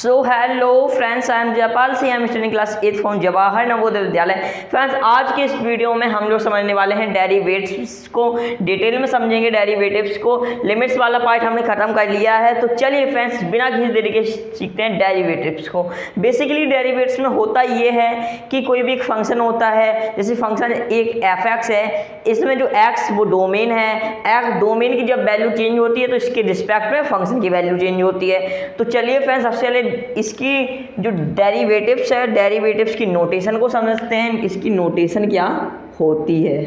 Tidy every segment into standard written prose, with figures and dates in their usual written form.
So hello friends, I am Jaipal C, I am studying class 8 from Jawahar Navodaya Vidyalaya. Friends, आज के इस video में हम लोग समझने वाले हैं डेरिवेटिव्स को, डिटेल में समझेंगे डेरिवेटिव्स को। लिमिट्स वाला पार्ट हमने खत्म कर लिया है, तो चलिए फ्रेंड्स बिना किसी देरी के सीखते हैं डेरिवेटिव्स को। बेसिकली डेरिवेटिव्स में होता ये है कि कोई भी एक फंक्शन होता है, जैसे फंक्शन एक f(x) है, इसमें जो x वो डोमेन है, x डोमेन की जब वैल्यू चेंज होती है तो इसके रिस्पेक्ट में फंक्शन की वैल्यू चेंज होती है। तो चलिए फ्रेंड्स सबसे पहले इसकी जो डेरिवेटिव्स है, डेरिवेटिव्स की नोटेशन को समझते हैं। इसकी नोटेशन क्या होती है।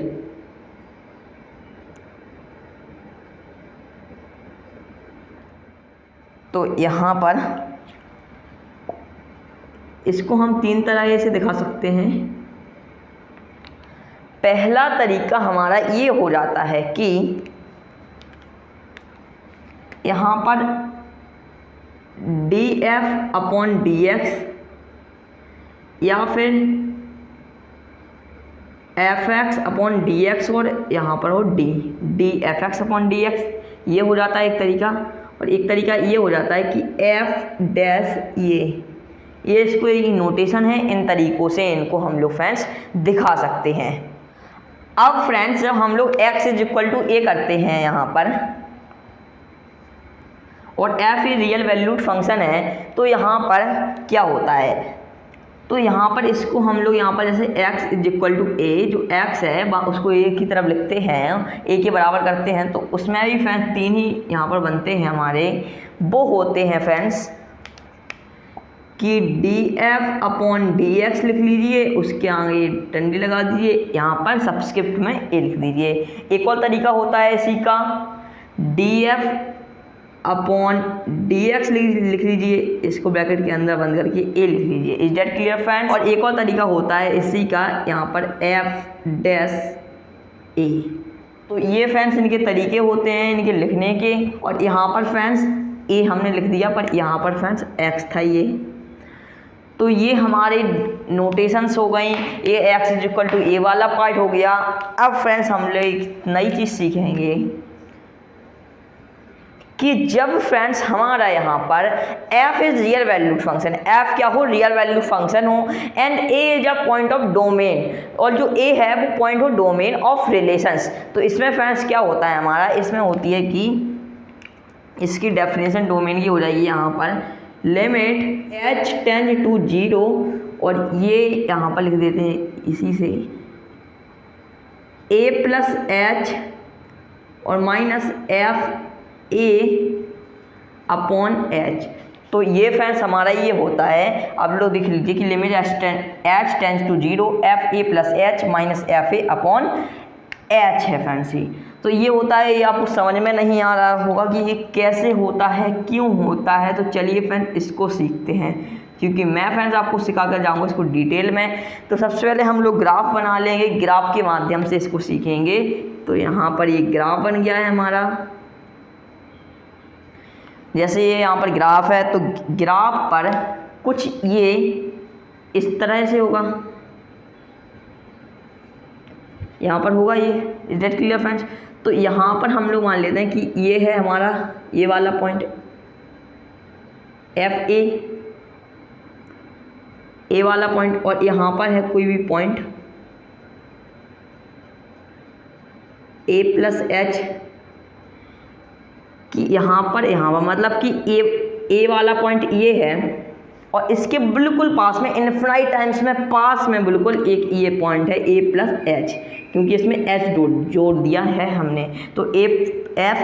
तो यहाँ पर इसको हम तीन तरह से दिखा सकते हैं। पहला तरीका हमारा ये हो जाता है कि यहाँ पर df/dx या फिर f(x)/dx और यहाँ पर हो df(x)/dx, ये हो जाता है एक तरीका। और एक तरीका ये हो जाता है कि f' ये इसको एक नोटेशन है। इन तरीक़ों से इनको हम लोग फ्रेंड्स दिखा सकते हैं। अब फ्रेंड्स जब हम लोग x = a करते हैं यहाँ पर, और f ये रियल वैल्यूड फंक्शन है, तो यहाँ पर क्या होता है, तो यहाँ पर इसको हम लोग यहाँ पर जैसे x = a, जो x है उसको a की तरफ लिखते हैं, a के बराबर करते हैं, तो उसमें भी फ्रेंड्स तीन ही यहाँ पर बनते हैं हमारे। वो होते हैं फ्रेंड्स कि df/dx लिख लीजिए, उसके आगे डंडी लगा दीजिए, यहाँ पर सबस्क्रिप्ट में a लिख दीजिए। एक और तरीका होता है इसी का, df/dx लिख लीजिए, इसको ब्रैकेट के अंदर बंद करके a लिख लीजिए। Is that clear friends. और एक और तरीका होता है इसी का, यहाँ पर f'(a). तो ये फ्रेंड्स इनके तरीके होते हैं इनके लिखने के। और यहाँ पर फ्रेंड्स a हमने लिख दिया, पर यहाँ पर फ्रेंड्स x था ये। तो ये हमारे नोटेशंस हो गई। ये x = a वाला पार्ट हो गया। अब फ्रेंड्स हम लोग एक नई चीज़ सीखेंगे कि जब फ्रेंड्स हमारा यहाँ पर f is real valued function, f क्या हो, रियल वैल्यूड फंक्शन हो, and a is a point of domain, और जो a है वो पॉइंट हो डोमेन ऑफ रिलेशंस। तो इसमें फ्रेंड्स क्या होता है हमारा, इसमें होती है कि इसकी डेफिनेशन डोमेन की हो जाएगी यहाँ पर लिमिट h टेंड टू 0, और ये यहाँ पर लिख देते हैं इसी से a+h और -f(a)/h। तो ये फ्रेंड्स हमारा ये होता है। अब लोग देख लीजिए कि limit h tends to 0 f(a+h -fa/h) है फ्रेंड्स ये। तो ये होता है, ये आपको समझ में नहीं आ रहा होगा कि ये कैसे होता है, क्यों होता है। तो चलिए फ्रेंड्स इसको सीखते हैं, क्योंकि मैं फ्रेंड्स आपको सिखा कर जाऊँगा इसको डिटेल में। तो सबसे पहले हम लोग ग्राफ बना लेंगे, ग्राफ के माध्यम से इसको सीखेंगे। तो यहाँ पर ये ग्राफ बन गया है हमारा। जैसे ये यहाँ पर ग्राफ है, तो ग्राफ पर कुछ ये इस तरह से होगा, यहाँ पर होगा ये। Is that clear friends. तो यहाँ पर हम लोग मान लेते हैं कि ये है हमारा ये वाला पॉइंट FA, A वाला पॉइंट, और यहाँ पर है कोई भी पॉइंट A+h कि यहाँ पर मतलब कि A वाला पॉइंट ये है, और इसके बिल्कुल पास में इनफिनाइट टाइम्स में पास में बिल्कुल एक ये पॉइंट है A+h, क्योंकि इसमें h जोड़ दिया है हमने। तो A+h -f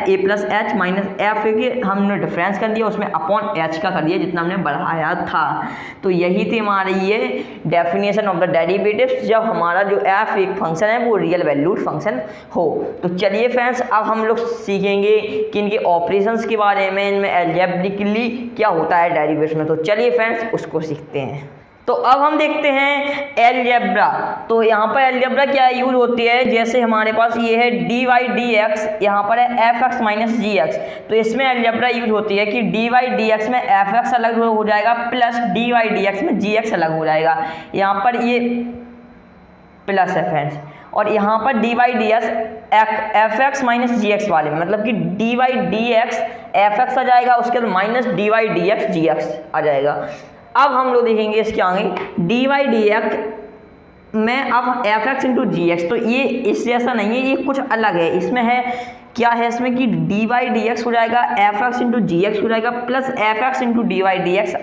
के हमने डिफरेंस कर दिया, उसमें अपॉन h का कर दिया जितना हमने बढ़ाया था। तो यही थी हमारी ये डेफिनेशन ऑफ द डेरिवेटिव्स, जब हमारा जो f एक फंक्शन है वो रियल वैल्यूड फंक्शन हो। तो चलिए फ्रेंड्स अब हम लोग सीखेंगे कि इनके ऑपरेशंस के बारे में, इनमें अलजेब्रिकली क्या होता है डेरिवेटिव्स में। तो चलिए फ्रेंड्स उसको सीखते हैं। तो अब हम देखते हैं अलजेब्रा। तो यहाँ पर अलजेब्रा क्या यूज होती है, जैसे हमारे पास ये है dy/dx, यहाँ पर है f(x) - gx। तो इसमें अलजेब्रा यूज होती है कि dy/dx में f(x) अलग हो जाएगा, प्लस dy/dx में gx अलग हो जाएगा। यहाँ पर ये प्लस है फ्रेंड्स, और यहाँ पर d y d x f x minus g x वाले में, मतलब कि d y d x f x आ जाएगा, उसके बाद minus d y d x g x आ जाएगा। अब हम लोग देखेंगे इसके आगे डी वाई डी एक्स में अब F x into g x, तो ये इससे जैसा नहीं है, ये कुछ अलग है। इसमें है क्या है इसमें कि डी वाई डी एक्स हो जाएगा, f x into g x हो जाएगा, plus f x into d y d x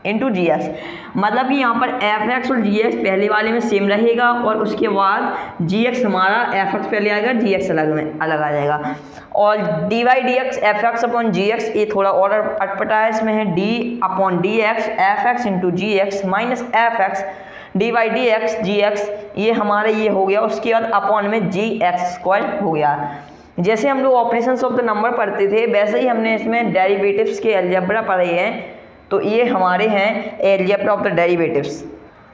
into g x, मतलब कि यहाँ पर एफ एक्स और जी एक्स पहले वाले में सेम रहेगा और उसके बाद जी एक्स हमारा एफ एक्स पहले आएगा, जी एक्स अलग आ जाएगा। और d y d x f x upon g x, ये थोड़ा और अटपटा है, इसमें है d upon d x f x into g x minus f x d y d x g x, ये हमारा ये हो गया। उसके बाद अपॉन में जी एक्स स्क्वायर हो गया। जैसे हम लोग ऑपरेशंस ऑफ द नंबर पढ़ते थे वैसे ही हमने इसमें डेरिवेटिव्स के अलजेब्रा पढ़े हैं, तो ये हमारे हैं अलजेब्रा ऑफ द डेरिवेटिव्स।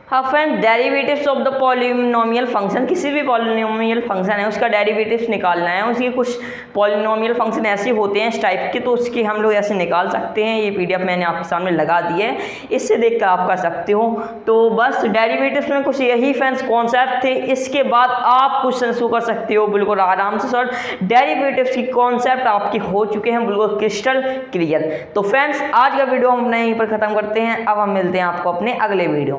हाँ friend, derivatives of the polynomial function, किसी भी पॉलिनोमियल फंक्शन है उसका डेरिवेटिव्स निकालना है। उसके कुछ पॉलिनोमियल फंक्शन ऐसे होते हैं इस टाइप के, तो उसके हम लोग ऐसे निकाल सकते हैं। ये पीडीएफ मैंने आपके सामने लगा दी है, इससे देखकर आप कर सकते हो। तो बस डेरिवेटिव्स में कुछ यही फ्रेंड्स कॉन्सेप्ट थे। इसके बाद आप क्वेश्चन शुरू कर सकते हो बिल्कुल आराम से। सर डेरिवेटिव्स की कॉन्सेप्ट आपके हो चुके हैं बिल्कुल क्रिस्टल क्लियर। तो फ्रेंड्स आज का वीडियो हम अपने यहीं पर ख़त्म करते हैं। अब हम मिलते हैं आपको अपने अगले वीडियो।